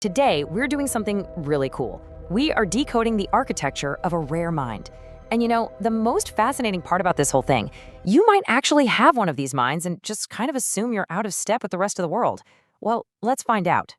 Today, we're doing something really cool. We are decoding the architecture of a rare mind. And the most fascinating part about this whole thing, you might actually have one of these minds and just kind of assume you're out of step with the rest of the world. Well, let's find out.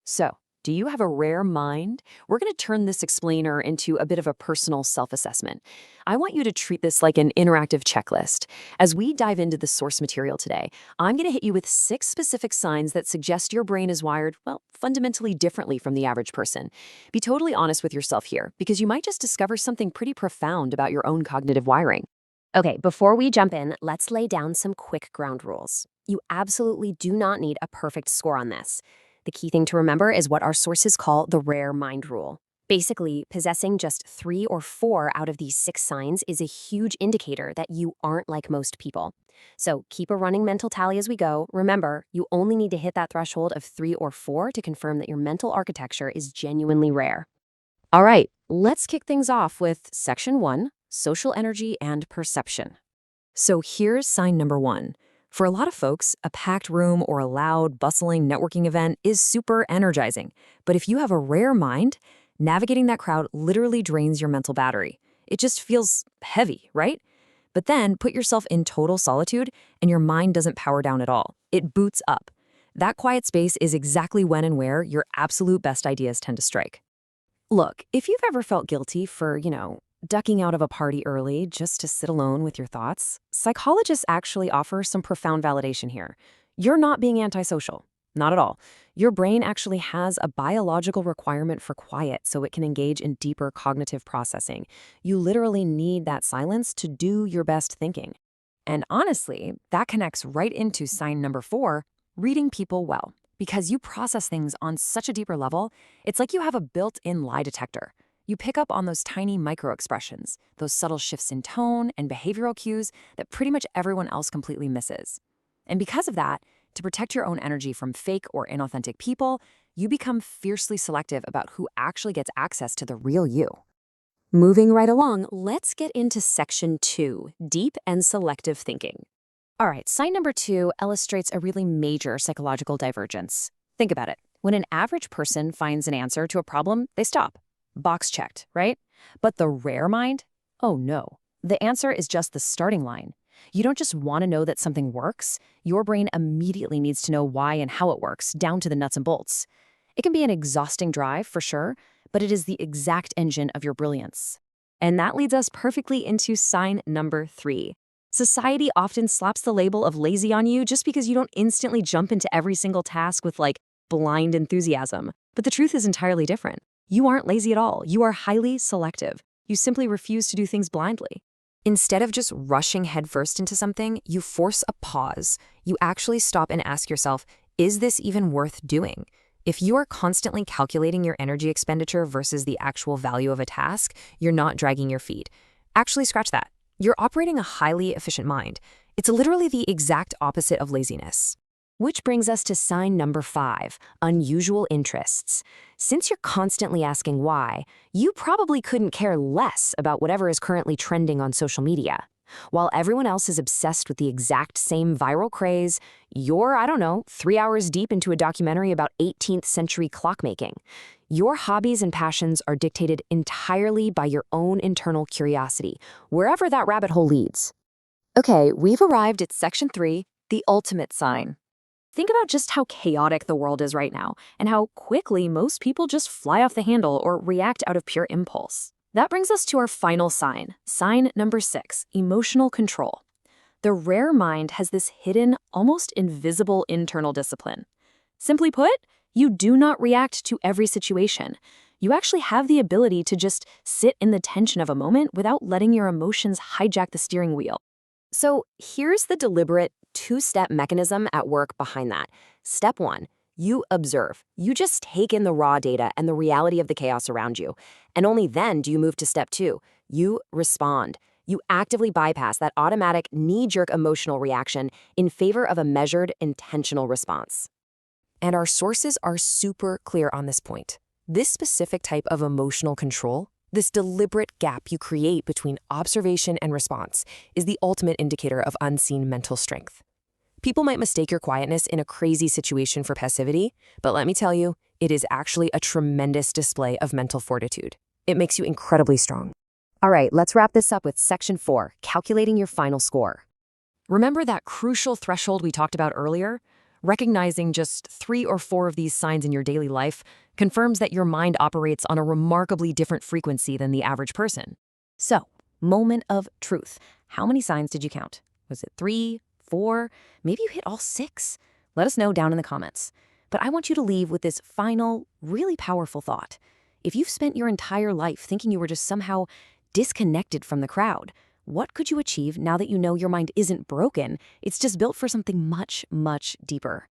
So, do you have a rare mind? We're going to turn this explainer into a bit of a personal self-assessment. I want you to treat this like an interactive checklist. As we dive into the source material today, I'm going to hit you with 6 specific signs that suggest your brain is wired, well, fundamentally differently from the average person. Be totally honest with yourself here, because you might just discover something pretty profound about your own cognitive wiring. Okay, before we jump in, let's lay down some quick ground rules. You absolutely do not need a perfect score on this. The key thing to remember is what our sources call the rare mind rule. Basically, possessing just 3 or 4 out of these 6 signs is a huge indicator that you aren't like most people. So keep a running mental tally as we go. Remember, you only need to hit that threshold of 3 or 4 to confirm that your mental architecture is genuinely rare. All right, let's kick things off with Section 1, Social Energy and Perception. So here's sign number 1. For a lot of folks, a packed room or a loud, bustling networking event is super energizing. But if you have a rare mind, navigating that crowd literally drains your mental battery. It just feels heavy, right? But then put yourself in total solitude and your mind doesn't power down at all. It boots up. That quiet space is exactly when and where your absolute best ideas tend to strike. Look, if you've ever felt guilty for, ducking out of a party early just to sit alone with your thoughts, psychologists actually offer some profound validation here. You're not being antisocial. Not at all. Your brain actually has a biological requirement for quiet so it can engage in deeper cognitive processing. You literally need that silence to do your best thinking. And honestly, that connects right into sign number 4, reading people well. Because you process things on such a deeper level, it's like you have a built-in lie detector. You pick up on those tiny micro-expressions, those subtle shifts in tone and behavioral cues that pretty much everyone else completely misses. And because of that, to protect your own energy from fake or inauthentic people, you become fiercely selective about who actually gets access to the real you. Moving right along, let's get into Section 2, Deep and Selective Thinking. All right, sign number 2 illustrates a really major psychological divergence. Think about it. When an average person finds an answer to a problem, they stop. Box checked, right? But the rare mind? Oh no. The answer is just the starting line. You don't just want to know that something works. Your brain immediately needs to know why and how it works, down to the nuts and bolts. It can be an exhausting drive, for sure, but it is the exact engine of your brilliance. And that leads us perfectly into sign number 3. Society often slaps the label of lazy on you just because you don't instantly jump into every single task with, blind enthusiasm. But the truth is entirely different. You aren't lazy at all. You are highly selective. You simply refuse to do things blindly. Instead of just rushing headfirst into something, you force a pause. You actually stop and ask yourself, is this even worth doing? If you are constantly calculating your energy expenditure versus the actual value of a task, you're not dragging your feet. Actually, scratch that. You're operating a highly efficient mind. It's literally the exact opposite of laziness. Which brings us to sign number 5, unusual interests. Since you're constantly asking why, you probably couldn't care less about whatever is currently trending on social media. While everyone else is obsessed with the exact same viral craze, you're, 3 hours deep into a documentary about 18th century clockmaking. Your hobbies and passions are dictated entirely by your own internal curiosity, wherever that rabbit hole leads. Okay, we've arrived at Section 3, the ultimate sign. Think about just how chaotic the world is right now, and how quickly most people just fly off the handle or react out of pure impulse. That brings us to our final sign, sign number 6, emotional control. The rare mind has this hidden, almost invisible internal discipline. Simply put, you do not react to every situation. You actually have the ability to just sit in the tension of a moment without letting your emotions hijack the steering wheel. So here's the deliberate 2-step mechanism at work behind that. Step 1, you observe. You just take in the raw data and the reality of the chaos around you. And only then do you move to step 2. You respond. You actively bypass that automatic knee-jerk emotional reaction in favor of a measured, intentional response. And our sources are super clear on this point. This specific type of emotional control, this deliberate gap you create between observation and response, is the ultimate indicator of unseen mental strength. People might mistake your quietness in a crazy situation for passivity, but let me tell you, it is actually a tremendous display of mental fortitude. It makes you incredibly strong. All right, let's wrap this up with Section 4, calculating your final score. Remember that crucial threshold we talked about earlier? Recognizing just 3 or 4 of these signs in your daily life confirms that your mind operates on a remarkably different frequency than the average person. So, moment of truth. How many signs did you count? Was it 3, 4? Maybe you hit all 6? Let us know down in the comments. But I want you to leave with this final, really powerful thought. If you've spent your entire life thinking you were just somehow disconnected from the crowd, what could you achieve now that you know your mind isn't broken? It's just built for something much, much deeper.